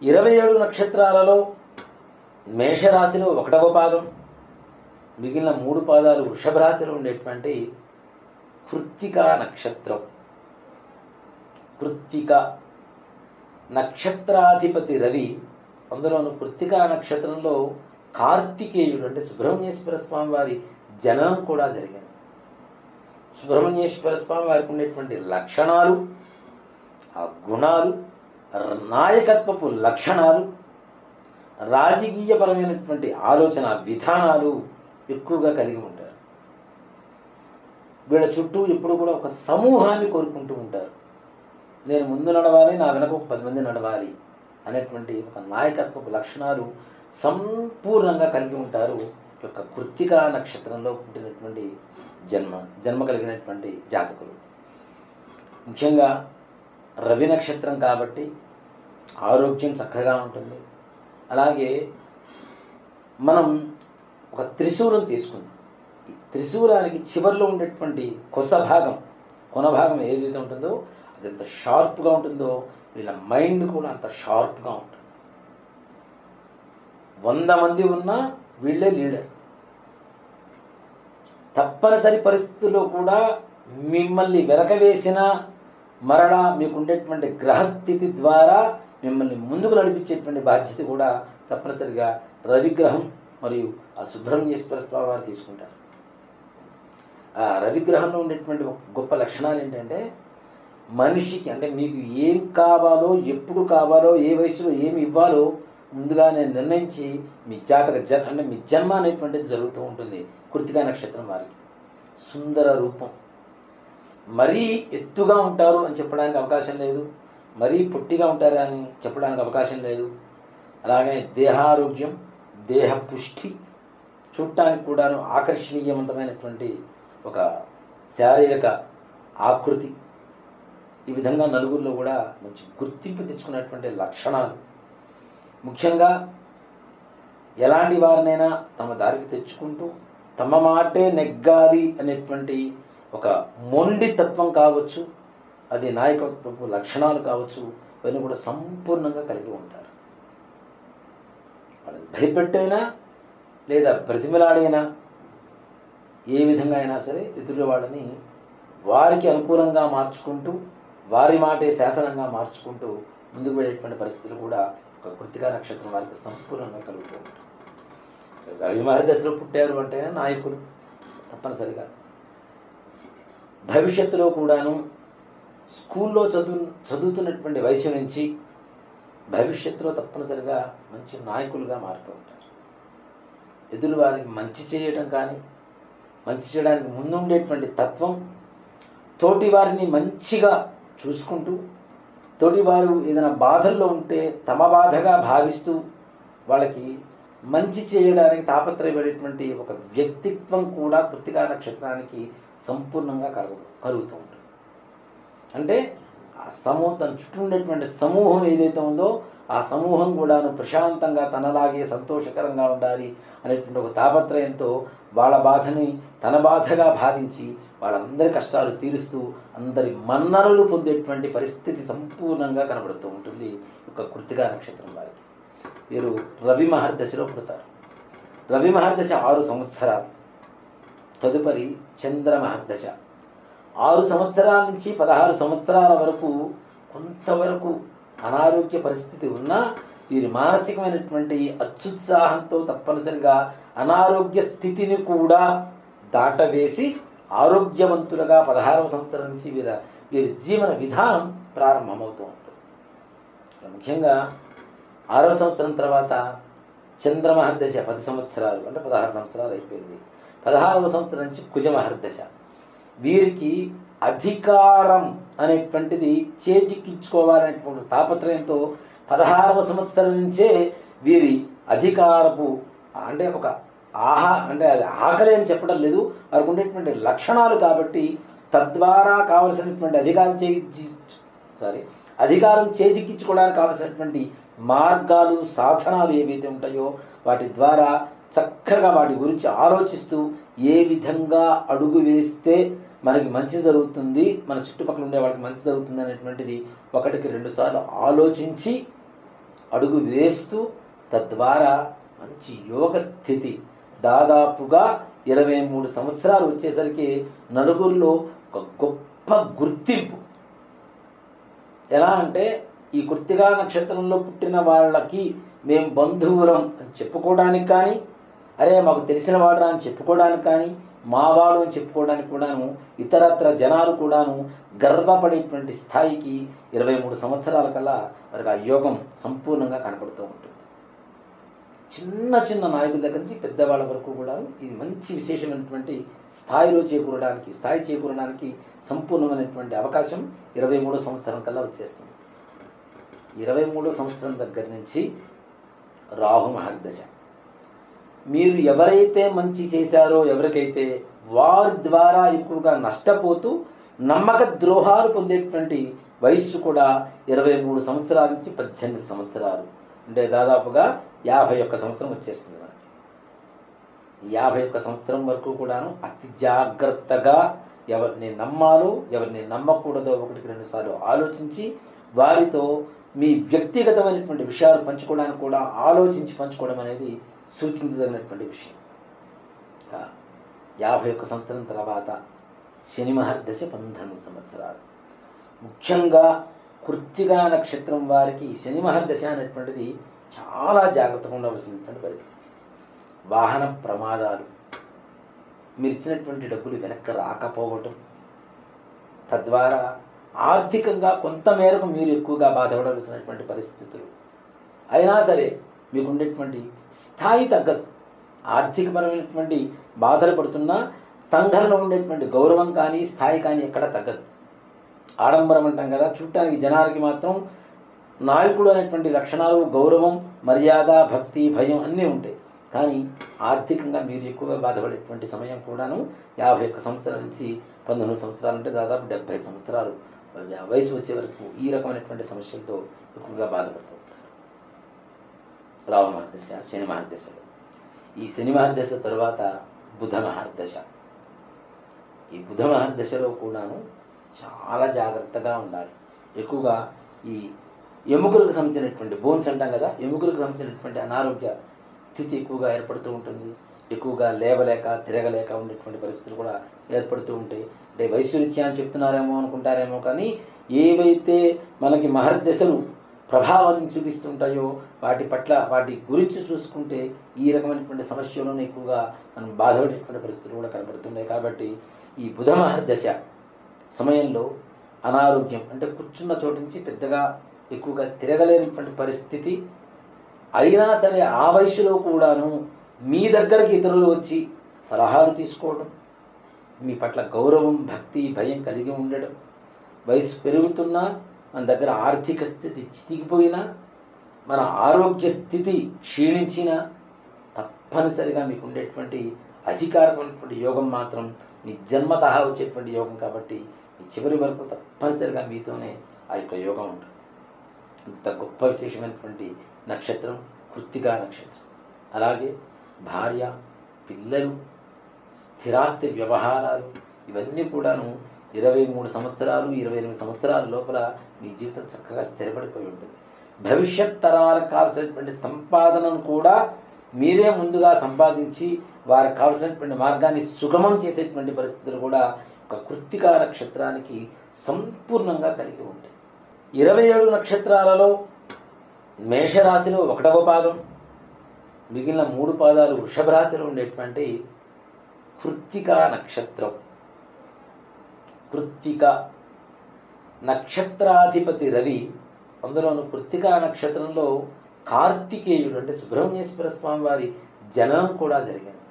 27 నక్షత్రాలలో మేషరాశిలో 1వ పాదం, మిగిలిన 3 పాదాలు వృషభ రాశిలో ఉండేటువంటి కృత్తికా నక్షత్రం. కృత్తిక నక్షత్రాధిపతి రవి. అందులోనూ కృత్తికా నక్షత్రంలో కార్తికేయుడు అంటే సుబ్రహ్మణ్యేశ్వర స్వామి వారి జననం కూడా జరిగింది. సుబ్రహ్మణ్యేశ్వర స్వామి వారికి ఉండేటువంటి లక్షణాలు, ఆ గుణాలు, నాయకత్వపు లక్షణాలు, రాజకీయపరమైనటువంటి ఆలోచన విధానాలు ఎక్కువగా కలిగి ఉంటారు. వీళ్ళ చుట్టూ ఎప్పుడు కూడా ఒక సమూహాన్ని కోరుకుంటూ ఉంటారు. నేను ముందు నడవాలి, నా వెనక ఒక 10 మంది నడవాలి అనేటువంటి ఒక నాయకత్వపు లక్షణాలు సంపూర్ణంగా కలిగి ఉంటారు. యొక్క కృత్తికా నక్షత్రంలో పుట్టినటువంటి జన్మ కలిగినటువంటి జాతకులు. ముఖ్యంగా రవి నక్షత్రం కాబట్టి ఆరోగ్యం చక్కగా ఉంటుంది. అలాగే మనం ఒక త్రిశూలం తీసుకుందాం. ఈ త్రిశూలానికి చివరిలో ఉండేటువంటి కొన భాగం ఏదైతే ఉంటుందో అది ఎంత షార్ప్గా ఉంటుందో వీళ్ళ మైండ్ కూడా అంత షార్ప్గా ఉంటుంది. 100 మంది ఉన్నా వీళ్ళే లీడర్. తప్పనిసరి పరిస్థితుల్లో కూడా మిమ్మల్ని వెనకవేసిన మరలా మీకు ఉండేటువంటి గ్రహస్థితి ద్వారా మిమ్మల్ని ముందుకు నడిపించేటువంటి బాధ్యత కూడా తప్పనిసరిగా రవిగ్రహం మరియు ఆ సుబ్రహ్మణ్యేశ్వర స్వామి వారు తీసుకుంటారు. ఆ రవిగ్రహంలో ఉండేటువంటి గొప్ప లక్షణాలు ఏంటంటే మనిషికి అంటే మీకు ఏం కావాలో, ఎప్పుడు కావాలో, ఏ వయసులో ఏమి ఇవ్వాలో ముందుగానే నిర్ణయించి మీ జాతక అంటే మీ జన్మ అనేటువంటిది జరుగుతూ ఉంటుంది. కృత్తికా నక్షత్రం వారికి సుందర రూపం. మరీ ఎత్తుగా ఉంటారు అని చెప్పడానికి అవకాశం లేదు, మరీ పొట్టిగా ఉంటారు అని చెప్పడానికి అవకాశం లేదు. అలాగే దేహారోగ్యం, దేహ పుష్టి, చూడటానికి కూడాను ఆకర్షణీయవంతమైనటువంటి ఒక శారీరక ఆకృతి, ఈ విధంగా నలుగురిలో కూడా మంచి గుర్తింపు తెచ్చుకున్నటువంటి లక్షణాలు. ముఖ్యంగా ఎలాంటి వారినైనా తమ దారికి తెచ్చుకుంటూ తమ మాటే నెగ్గాలి అనేటువంటి ఒక మొండి తత్వం కావచ్చు, అది నాయకత్వపు లక్షణాలు కావచ్చు, ఇవన్నీ కూడా సంపూర్ణంగా కలిగి ఉంటారు. వాళ్ళని భయపెట్టైనా లేదా బ్రతిమలాడైనా ఏ విధంగా అయినా సరే ఎదురు వాళ్ళని వారికి అనుకూలంగా మార్చుకుంటూ, వారి మాటే శాసనంగా మార్చుకుంటూ ముందుకు వెళ్ళేటువంటి పరిస్థితులు కూడా ఒక కృత్తికా నక్షత్రం వారికి సంపూర్ణంగా కలుగుతూ ఉంటాయి. రవి మహర్దశలో పుట్టారు అంటే నాయకులు తప్పనిసరిగా భవిష్యత్తులో కూడాను స్కూల్లో చదువుతున్నటువంటి వయసు నుంచి భవిష్యత్తులో తప్పనిసరిగా మంచి నాయకులుగా మారుతూ ఉంటారు. ఎదురు వారికి మంచి చేయడం కానీ, మంచి చేయడానికి ముందుండేటువంటి తత్వం, తోటి వారిని మంచిగా చూసుకుంటూ, తోటి వారు ఏదైనా బాధల్లో ఉంటే తమ బాధగా భావిస్తూ వాళ్ళకి మంచి చేయడానికి తాపత్రయపడేటువంటి ఒక వ్యక్తిత్వం కూడా కృత్తికా నక్షత్రానికి సంపూర్ణంగా కలుగుతూ ఉంటుంది. అంటే ఆ తన చుట్టూ ఉండేటువంటి సమూహం ఏదైతే ఉందో ఆ సమూహం కూడాను ప్రశాంతంగా తనలాగే సంతోషకరంగా ఉండాలి అనేటువంటి ఒక తాపత్రయంతో వాళ్ళ బాధని తన బాధగా భావించి వాళ్ళందరి కష్టాలు తీరుస్తూ అందరి మన్ననలు పొందేటువంటి పరిస్థితి సంపూర్ణంగా కనబడుతూ ఉంటుంది ఒక కృత్తికా నక్షత్రం వారికి. వీరు రవి మహర్దశలో పుడతారు. రవి మహర్దశ 6 సంవత్సరాలు. తదుపరి చంద్ర మహర్దశ 6 సంవత్సరాల నుంచి 16 సంవత్సరాల వరకు కొంతవరకు అనారోగ్య పరిస్థితి ఉన్నా వీరి మానసికమైనటువంటి అత్యుత్సాహంతో తప్పనిసరిగా అనారోగ్య స్థితిని కూడా దాటవేసి ఆరోగ్యవంతులుగా 16వ సంవత్సరం నుంచి వీరి జీవన విధానం ప్రారంభమవుతూ ఉంటుంది. ముఖ్యంగా 6వ సంవత్సరం తర్వాత చంద్రమహర్దశ 10 సంవత్సరాలు అంటే 16 సంవత్సరాలు అయిపోయింది. 16వ సంవత్సరం నుంచి కుజమహర్దశ. వీరికి అధికారం అనేటువంటిది చేజిక్కించుకోవాలనేటువంటి తాపత్రయంతో 16వ సంవత్సరం నుంచే వీరి అధికారపు అంటే ఒక అంటే అది ఆకలి అని చెప్పడం లేదు, వారికి ఉండేటువంటి లక్షణాలు కాబట్టి తద్వారా కావలసినటువంటి అధికారం చేజిక్కించుకోవడానికి కావలసినటువంటి మార్గాలు సాధనాలు ఏవైతే ఉంటాయో వాటి ద్వారా చక్కగా వాటి గురించి ఆలోచిస్తూ ఏ విధంగా అడుగు వేస్తే మనకి మంచి జరుగుతుంది, మన చుట్టుపక్కల ఉండే వాళ్ళకి మంచి జరుగుతుంది అనేటువంటిది 1కి 2 సార్లు ఆలోచించి అడుగు వేస్తూ తద్వారా మంచి యోగ స్థితి దాదాపుగా 23 సంవత్సరాలు వచ్చేసరికి నలుగురిలో ఒక గొప్ప గుర్తింపు. ఎలా అంటే ఈ కృత్తికా నక్షత్రంలో పుట్టిన వాళ్ళకి మేము బంధువులం అని చెప్పుకోవడానికి కానీ, అరే మాకు తెలిసిన వాడురా అని చెప్పుకోవడానికి కానీ, మావాడు అని చెప్పుకోవడానికి కూడాను ఇతరత్ర జనాలు కూడాను గర్వపడేటువంటి స్థాయికి 23 సంవత్సరాల కల్లా వారికి ఆ యోగం సంపూర్ణంగా కనపడుతూ ఉంటుంది. చిన్న చిన్న నాయకుల దగ్గర నుంచి పెద్దవాళ్ళ వరకు కూడా ఇది మంచి విశేషమైనటువంటి స్థాయి చేకూరడానికి సంపూర్ణమైనటువంటి అవకాశం 23 సంవత్సరం కల్లా వచ్చేస్తుంది. 23 సంవత్సరం దగ్గర నుంచి రాహు మహర్దశ. మీరు ఎవరైతే మంచి చేశారో ఎవరికైతే వారి ద్వారా ఎక్కువగా నష్టపోతూ నమ్మక ద్రోహాలు పొందేటువంటి వయస్సు కూడా 23 సంవత్సరాల నుంచి 18 సంవత్సరాలు, అంటే దాదాపుగా 51 సంవత్సరం వచ్చేస్తుంది మనకి. 51 సంవత్సరం వరకు కూడాను అతి జాగ్రత్తగా ఎవరిని నమ్మాలో ఎవరిని నమ్మకూడదో 1-2 సార్లు ఆలోచించి వారితో మీ వ్యక్తిగతమైనటువంటి విషయాలు పంచుకోవడానికి కూడా ఆలోచించి పంచుకోవడం అనేది సూచించదగినటువంటి విషయం. 51 సంవత్సరం తర్వాత శని మహర్దశ 12 సంవత్సరాలు. ముఖ్యంగా కృత్తికా నక్షత్రం వారికి శని మహర్దశ అనేటువంటిది చాలా జాగ్రత్తగా ఉండవలసినటువంటి పరిస్థితి. వాహన ప్రమాదాలు, మీరు ఇచ్చినటువంటి డబ్బులు వెనక్కి రాకపోవటం, తద్వారా ఆర్థికంగా కొంతమేరకు మీరు ఎక్కువగా బాధపడవలసినటువంటి పరిస్థితులు. అయినా సరే మీకు ఉండేటువంటి స్థాయి తగ్గదు. ఆర్థికపరమైనటువంటి బాధలు పడుతున్నా సంఘంలో ఉండేటువంటి గౌరవం కానీ స్థాయి కానీ ఎక్కడ తగ్గదు. ఆడంబరం అంటాం కదా, చూడటానికి జనాలకి మాత్రం నాయకుడు అనేటువంటి లక్షణాలు, గౌరవం, మర్యాద, భక్తి, భయం అన్నీ ఉంటాయి. కానీ ఆర్థికంగా మీరు ఎక్కువగా బాధపడేటువంటి సమయం కూడాను 51 సంవత్సరాల నుంచి 19 సంవత్సరాలు, అంటే దాదాపు 70 సంవత్సరాలు వయసు వచ్చే వరకు ఈ రకమైనటువంటి సమస్యలతో ఎక్కువగా బాధపడుతూ ఉంటారు. రాహు మహర్దశ, శని మహర్దశలు. ఈ శని మహర్దశ తరువాత బుధ మహర్దశ. ఈ బుధ మహర్దశలో కూడాను చాలా జాగ్రత్తగా ఉండాలి. ఎక్కువగా ఈ ఎముకలకు సంబంధించినటువంటి బోన్స్ అంటాం కదా, ఎముకలకు సంబంధించినటువంటి అనారోగ్య స్థితి ఎక్కువగా ఏర్పడుతూ ఉంటుంది. ఎక్కువగా లేవలేక తిరగలేక ఉండేటువంటి పరిస్థితులు కూడా ఏర్పడుతూ ఉంటాయి. అంటే వయసు రీత్యా అని చెప్తున్నారేమో అనుకుంటారేమో, కానీ ఏవైతే మనకి మహర్దశలు ప్రభావాన్ని చూపిస్తుంటాయో వాటి గురించి చూసుకుంటే ఈ రకమైనటువంటి సమస్యలను ఎక్కువగా మనం బాధపడేటువంటి పరిస్థితులు కూడా కనబడుతున్నాయి. కాబట్టి ఈ బుధ మహర్దశ సమయంలో అనారోగ్యం, అంటే కూర్చున్న చోటు నుంచి పెద్దగా ఎక్కువగా తిరగలేనటువంటి పరిస్థితి అయినా సరే ఆ వయసులో కూడాను మీ దగ్గరికి ఇతరులు వచ్చి సలహాలు తీసుకోవడం, మీ పట్ల గౌరవం, భక్తి, భయం కలిగి ఉండడం, వయసు పెరుగుతున్నా మన దగ్గర ఆర్థిక స్థితి చితికిపోయినా, మన ఆరోగ్య స్థితి క్షీణించినా తప్పనిసరిగా మీకు ఉండేటువంటి అధికారమైనటువంటి యోగం మాత్రం మీ జన్మతః వచ్చేటువంటి యోగం. కాబట్టి మీ చివరి వరకు తప్పనిసరిగా మీతోనే ఆ యొక్క యోగం ఉంటుంది. ఇంత గొప్ప విశేషమైనటువంటి నక్షత్రం కృత్తికా నక్షత్రం. అలాగే భార్య, పిల్లలు, స్థిరాస్తి వ్యవహారాలు ఇవన్నీ కూడాను 23 సంవత్సరాలు 28 సంవత్సరాల లోపల మీ జీవితం చక్కగా స్థిరపడిపోయి ఉంటుంది. భవిష్యత్ తరాలకు కావాల్సినటువంటి సంపాదనను కూడా మీరే ముందుగా సంపాదించి వారికి కావాల్సినటువంటి మార్గాన్ని సుగమం చేసేటువంటి పరిస్థితులు కూడా ఒక కృత్తికా నక్షత్రానికి సంపూర్ణంగా కలిగి ఉంటాయి. 27 నక్షత్రాలలో మేషరాశిలో 1వ పాదం, మిగిలిన 3 పాదాలు వృషభ రాశిలో ఉండేటువంటి కృత్తికా నక్షత్రం. కృత్తిక నక్షత్రాధిపతి రవి. అందులోనూ కృత్తికా నక్షత్రంలో కార్తికేయుడు అంటే సుబ్రహ్మణ్యేశ్వర స్వామి వారి జననం కూడా జరిగింది.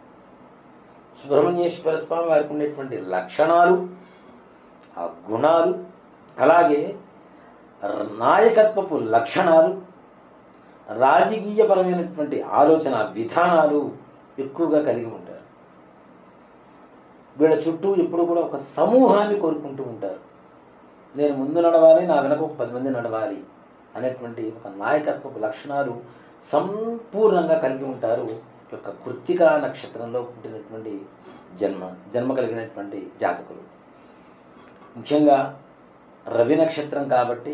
సుబ్రహ్మణ్యేశ్వర స్వామి వారికి ఉండేటువంటి లక్షణాలు, ఆ గుణాలు, అలాగే నాయకత్వపు లక్షణాలు, రాజకీయపరమైనటువంటి ఆలోచన విధానాలు ఎక్కువగా కలిగి ఉంటారు. వీళ్ళ చుట్టూ ఎప్పుడు కూడా ఒక సమూహాన్ని కోరుకుంటూ ఉంటారు. నేను ముందు నడవాలి, నా వెనక ఒక 10 మంది నడవాలి అనేటువంటి ఒక నాయకత్వపు లక్షణాలు సంపూర్ణంగా కలిగి ఉంటారు. యొక్క కృత్తికా నక్షత్రంలో పుట్టినటువంటి జన్మ కలిగినటువంటి జాతకులు. ముఖ్యంగా రవి నక్షత్రం కాబట్టి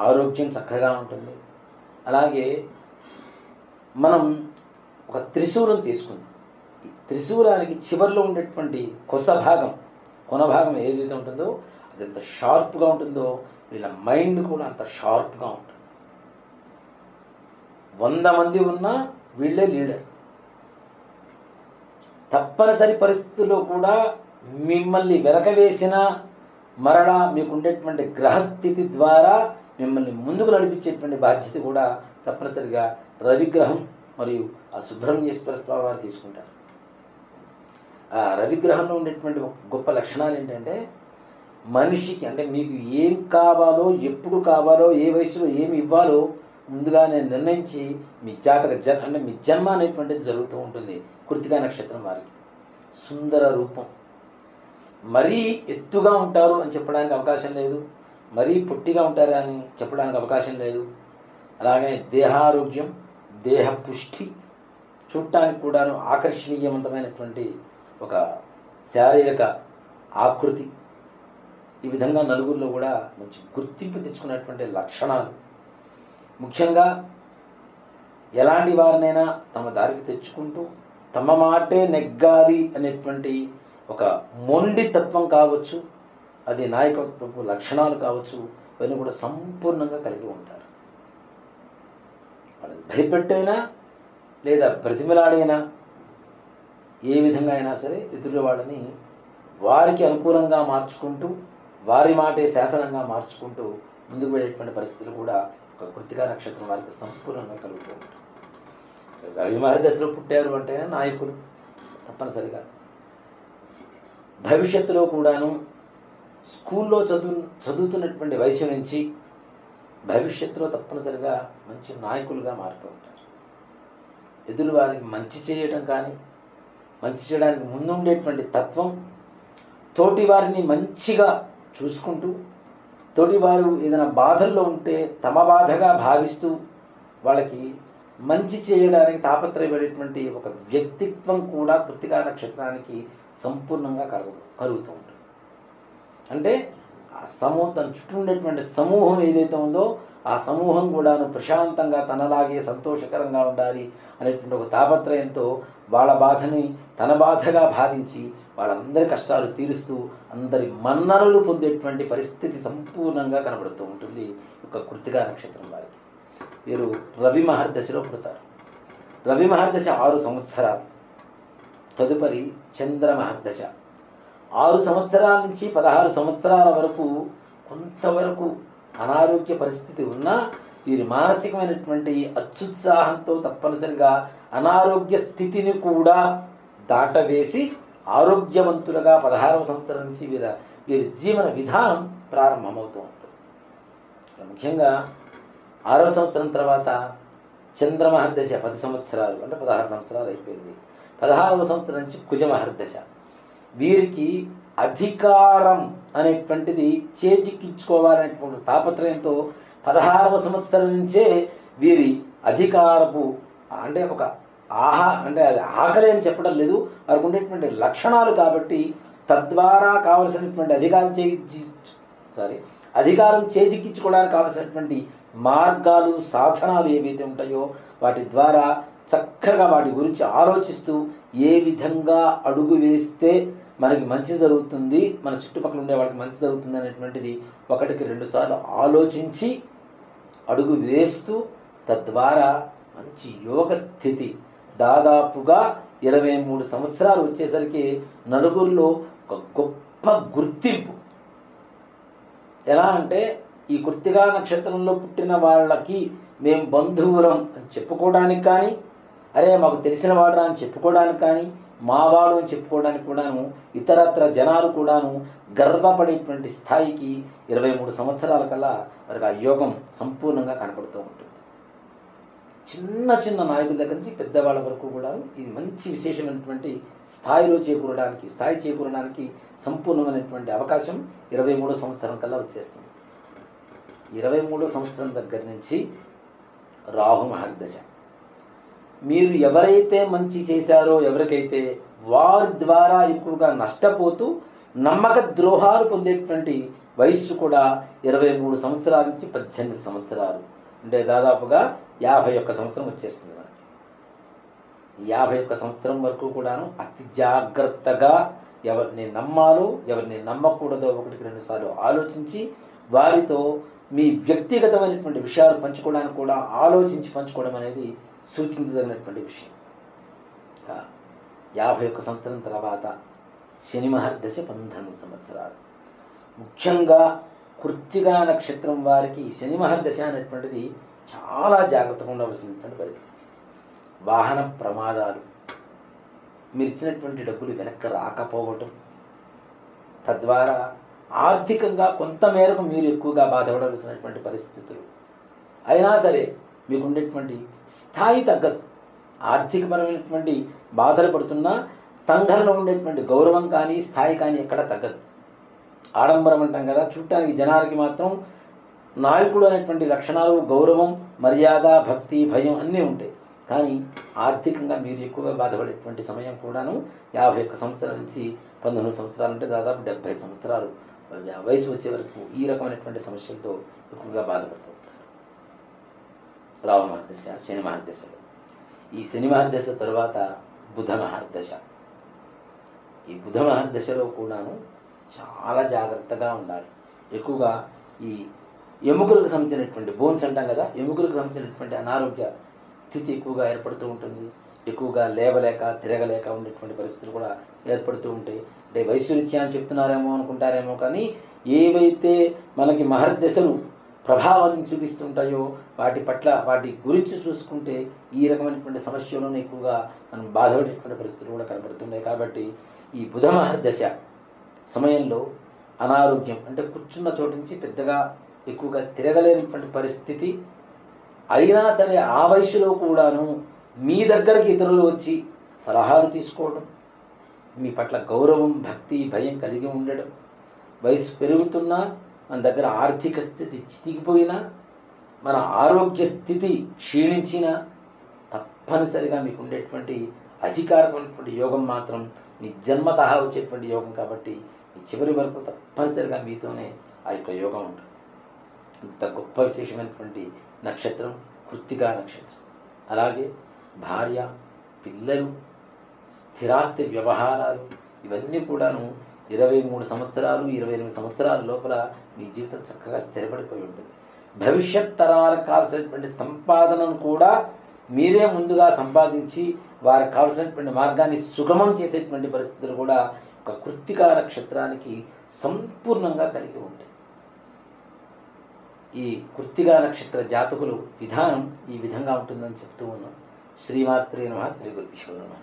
ఆరోగ్యం చక్కగా ఉంటుంది. అలాగే మనం ఒక త్రిశూలం తీసుకుందాం. ఈ త్రిశూలానికి చివరిలో ఉండేటువంటి కొన భాగం ఏదైతే ఉంటుందో అది ఎంత షార్ప్గా ఉంటుందో వీళ్ళ మైండ్ కూడా అంత షార్ప్గా ఉంటుంది. 100 మంది ఉన్నా వీళ్ళే లీడర్. తప్పనిసరి పరిస్థితుల్లో కూడా మిమ్మల్ని వెనకవేసిన మరలా మీకు ఉండేటువంటి గ్రహస్థితి ద్వారా మిమ్మల్ని ముందుకు నడిపించేటువంటి బాధ్యత కూడా తప్పనిసరిగా రవిగ్రహం మరియు ఆ సుబ్రహ్మణ్యేశ్వర స్వామి వారు తీసుకుంటారు. ఆ రవిగ్రహంలో ఉండేటువంటి గొప్ప లక్షణాలు ఏంటంటే మనిషికి అంటే మీకు ఏం కావాలో, ఎప్పుడు కావాలో, ఏ వయసులో ఏమి ఇవ్వాలో ముందుగానే నిర్ణయించి మీ జాతక అంటే మీ జన్మ అనేటువంటిది జరుగుతూ ఉంటుంది. కృత్తికా నక్షత్రం వారికి సుందర రూపం. మరీ ఎత్తుగా ఉంటారు అని చెప్పడానికి అవకాశం లేదు, మరీ పొట్టిగా ఉంటారు అని చెప్పడానికి అవకాశం లేదు. అలాగే దేహారోగ్యం, దేహ పుష్టి, చూడటానికి కూడాను ఆకర్షణీయవంతమైనటువంటి ఒక శారీరక ఆకృతి, ఈ విధంగా నలుగురిలో కూడా మంచి గుర్తింపు తెచ్చుకున్నటువంటి లక్షణాలు. ముఖ్యంగా ఎలాంటి వారినైనా తమ దారికి తెచ్చుకుంటూ తమ మాటే నెగ్గాలి అనేటువంటి ఒక మొండి తత్వం కావచ్చు, అది నాయకత్వపు లక్షణాలు కావచ్చు, ఇవన్నీ కూడా సంపూర్ణంగా కలిగి ఉంటారు. వాళ్ళని భయపెట్టైనా లేదా బ్రతిమలాడైనా ఏ విధంగా అయినా సరే ఎదురు వాళ్ళని వారికి అనుకూలంగా మార్చుకుంటూ వారి మాటే శాసనంగా మార్చుకుంటూ ముందుకు వెళ్ళేటువంటి పరిస్థితులు కూడా ఒక కృత్తికా నక్షత్రం వారికి సంపూర్ణంగా కలుగుతూ ఉంటాయి. రవి మహర్దశలో పుట్టారు అంటే నాయకులు తప్పనిసరిగా భవిష్యత్తులో కూడాను స్కూల్లో చదువుతున్నటువంటి వయసు నుంచి భవిష్యత్తులో తప్పనిసరిగా మంచి నాయకులుగా మారుతూ ఉంటారు. ఎదురు వారికి మంచి చేయడం కానీ, మంచి చేయడానికి ముందుండేటువంటి తత్వం, తోటి వారిని మంచిగా చూసుకుంటూ తోటి వారు ఏదైనా బాధల్లో ఉంటే తమ బాధగా భావిస్తూ వాళ్ళకి మంచి చేయడానికి తాపత్రయపడేటువంటి ఒక వ్యక్తిత్వం కూడా కృత్తికా నక్షత్రానికి సంపూర్ణంగా కలుగుతూ ఉంటుంది. అంటే ఆ తన చుట్టూ ఉండేటువంటి సమూహం ఏదైతే ఉందో ఆ సమూహం కూడాను ప్రశాంతంగా తనలాగే సంతోషకరంగా ఉండాలి అనేటువంటి ఒక తాపత్రయంతో వాళ్ళ బాధని తన బాధగా భావించి వాళ్ళందరి కష్టాలు తీరుస్తూ అందరి మన్ననలు పొందేటువంటి పరిస్థితి సంపూర్ణంగా కనబడుతూ ఉంటుంది ఒక కృత్తికా నక్షత్రం వారికి. వీరు రవి మహర్దశలో పుడతారు. రవి మహర్దశ 6 సంవత్సరాలు, తదుపరి చంద్ర మహర్దశ 6 సంవత్సరాల నుంచి 16 సంవత్సరాల వరకు కొంతవరకు అనారోగ్య పరిస్థితి ఉన్నా వీరి మానసికమైనటువంటి అత్యుత్సాహంతో తప్పనిసరిగా అనారోగ్య స్థితిని కూడా దాటవేసి ఆరోగ్యవంతులుగా 16వ సంవత్సరం నుంచి వీరి జీవన విధానం ప్రారంభమవుతూ ఉంటుంది. ముఖ్యంగా 6వ సంవత్సరం తర్వాత చంద్రమహర్దశ 10 సంవత్సరాలు అంటే 16 సంవత్సరాలు అయిపోయింది. 16వ సంవత్సరం నుంచి కుజమహర్దశ. వీరికి అధికారం అనేటువంటిది చేజిక్కించుకోవాలనేటువంటి తాపత్రయంతో 16వ సంవత్సరం నుంచే వీరి అధికారపు అంటే ఒక అంటే అది ఆకలి అని చెప్పడం లేదు, వారికి ఉండేటువంటి లక్షణాలు కాబట్టి తద్వారా కావలసినటువంటి అధికారం చేజిక్కించుకోవడానికి కావలసినటువంటి మార్గాలు సాధనాలు ఏవైతే ఉంటాయో వాటి ద్వారా చక్కగా వాటి గురించి ఆలోచిస్తూ ఏ విధంగా అడుగు వేస్తే మనకి మంచి జరుగుతుంది, మన చుట్టుపక్కల ఉండే వాళ్ళకి మంచి జరుగుతుంది అనేటువంటిది 1కి 2 సార్లు ఆలోచించి అడుగు వేస్తూ తద్వారా మంచి యోగ స్థితి దాదాపుగా 23 సంవత్సరాలు వచ్చేసరికి నలుగురిలో ఒక గొప్ప గుర్తింపు. ఎలా అంటే ఈ కృత్తికా నక్షత్రంలో పుట్టిన వాళ్ళకి మేము బంధువులం అని చెప్పుకోవడానికి కానీ, అరే మాకు తెలిసిన వాడురా అని చెప్పుకోవడానికి కానీ, మావాడు అని చెప్పుకోవడానికి కూడాను ఇతరత్ర జనాలు కూడాను గర్వపడేటువంటి స్థాయికి 23 సంవత్సరాల కల్లా వారికి ఆ యోగం సంపూర్ణంగా కనపడుతూ ఉంటుంది. చిన్న చిన్న నాయకుల దగ్గర నుంచి పెద్దవాళ్ళ వరకు కూడా ఇది మంచి విశేషమైనటువంటి స్థాయి చేకూరడానికి సంపూర్ణమైనటువంటి అవకాశం 23వ సంవత్సరం కల్లా వచ్చేస్తుంది. 23వ సంవత్సరం దగ్గర నుంచి రాహు మహర్దశ. మీరు ఎవరైతే మంచి చేశారో ఎవరికైతే వారి ద్వారా ఎక్కువగా నష్టపోతూ నమ్మక ద్రోహాలు పొందేటువంటి వయస్సు కూడా 23 సంవత్సరాల నుంచి 18 సంవత్సరాలు. అంటే దాదాపుగా 51 సంవత్సరం వచ్చేస్తుంది మనకి. 51 సంవత్సరం వరకు కూడాను అతి జాగ్రత్తగా ఎవరిని నమ్మాలో ఎవరిని నమ్మకూడదో 1-2 సార్లు ఆలోచించి వారితో మీ వ్యక్తిగతమైనటువంటి విషయాలు పంచుకోవడానికి కూడా ఆలోచించి పంచుకోవడం అనేది సూచించదగినటువంటి విషయం. 51 సంవత్సరం తర్వాత శని మహర్దశ 12 సంవత్సరాలు. ముఖ్యంగా కృత్తికా నక్షత్రం వారికి శని మహర్దశ అనేటువంటిది చాలా జాగ్రత్తగా ఉండవలసినటువంటి పరిస్థితి. వాహన ప్రమాదాలు, మీరు ఇచ్చినటువంటి డబ్బులు వెనక్కి రాకపోవటం, తద్వారా ఆర్థికంగా కొంతమేరకు మీరు ఎక్కువగా బాధపడవలసినటువంటి పరిస్థితులు. అయినా సరే మీకు ఉండేటువంటి స్థాయి తగ్గదు. ఆర్థికపరమైనటువంటి బాధలు పడుతున్నా సంఘంలో ఉండేటువంటి గౌరవం కానీ స్థాయి కానీ ఎక్కడ తగ్గదు. ఆడంబరం అంటాం కదా, చూడటానికి జనాలకి మాత్రం నాయకుడు అనేటువంటి లక్షణాలు, గౌరవం, మర్యాద, భక్తి, భయం అన్నీ ఉంటాయి. కానీ ఆర్థికంగా మీరు ఎక్కువగా బాధపడేటువంటి సమయం కూడాను 51 సంవత్సరాల నుంచి 19 సంవత్సరాలు అంటే దాదాపు 70 సంవత్సరాలు వయసు వచ్చే వరకు ఈ రకమైనటువంటి సమస్యలతో ఎక్కువగా బాధపడుతూ ఉంటారు. రాహు మహర్దశ, శని మహర్దశలు. ఈ శని మహర్దశ తర్వాత బుధ మహర్దశ. ఈ బుధ మహర్దశలో కూడాను చాలా జాగ్రత్తగా ఉండాలి. ఎక్కువగా ఈ ఎముకలకు సంబంధించినటువంటి బోన్స్ అంటాం కదా, ఎముకలకు సంబంధించినటువంటి అనారోగ్య స్థితి ఎక్కువగా ఏర్పడుతూ ఉంటుంది. ఎక్కువగా లేవలేక తిరగలేక ఉండేటువంటి పరిస్థితులు కూడా ఏర్పడుతూ ఉంటాయి. అంటే వయసు రీత్యా అని చెప్తున్నారేమో అనుకుంటారేమో, కానీ ఏవైతే మనకి మహర్దశలు ప్రభావాన్ని చూపిస్తుంటాయో వాటి పట్ల వాటి గురించి చూసుకుంటే ఈ రకమైనటువంటి సమస్యలను ఎక్కువగా మనం బాధపడేటువంటి పరిస్థితులు కూడా కనబడుతున్నాయి. కాబట్టి ఈ బుధ మహర్దశ సమయంలో అనారోగ్యం అంటే కూర్చున్న చోటు నుంచి పెద్దగా ఎక్కువగా తిరగలేనటువంటి పరిస్థితి అయినా సరే ఆ వయసులో కూడాను మీ దగ్గరికి ఇతరులు వచ్చి సలహాలు తీసుకోవడం, మీ పట్ల గౌరవం, భక్తి, భయం కలిగి ఉండడం, వయసు పెరుగుతున్నా మన దగ్గర ఆర్థిక స్థితి చితికిపోయినా మన ఆరోగ్య స్థితి క్షీణించినా తప్పనిసరిగా మీకు ఉండేటువంటి అధికారమైనటువంటి యోగం మాత్రం మీ జన్మతః వచ్చేటువంటి యోగం. కాబట్టి మీ చివరి వరకు తప్పనిసరిగా మీతోనే ఆ యొక్క యోగం ఉంటుంది. అంత గొప్ప విశేషమైనటువంటి నక్షత్రం కృత్తికా నక్షత్రం. అలాగే భార్య, పిల్లలు, స్థిరాస్తి వ్యవహారాలు ఇవన్నీ కూడాను 23 సంవత్సరాలు 28 సంవత్సరాల లోపల మీ జీవితం చక్కగా స్థిరపడిపోయి ఉంటుంది. భవిష్యత్ తరాలకు కావాల్సినటువంటి సంపాదనను కూడా మీరే ముందుగా సంపాదించి వారికి కావాల్సినటువంటి మార్గాన్ని సుగమం చేసేటువంటి పరిస్థితులు కూడా ఒక కృత్తికా నక్షత్రానికి సంపూర్ణంగా కలిగి ఉంటాయి. ఈ కృత్తికా నక్షత్ర జాతకులు విధానం ఈ విధంగా ఉంటుందని చెప్తూ ఉన్నాం. శ్రీమాత్రే నమః. శ్రీ గురుభ్యో నమః.